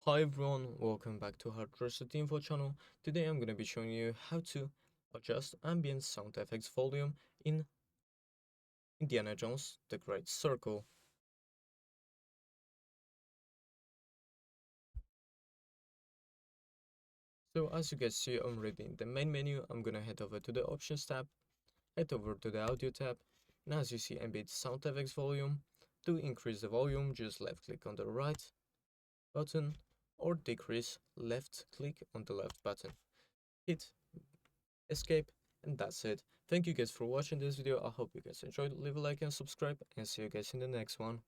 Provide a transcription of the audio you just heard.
Hi everyone, welcome back to HardReset.Info channel. Today I'm going to be showing you how to adjust ambient sound effects volume in Indiana Jones The Great Circle. So as you guys see already in the main menu, I'm going to head over to the Options tab, head over to the Audio tab, and as you see ambient sound effects volume, to increase the volume just left click on the right button or decrease left click on the left button. Hit escape, and that's it. Thank you guys for watching this video. I hope you guys enjoyed. Leave a like and subscribe, and see you guys in the next one.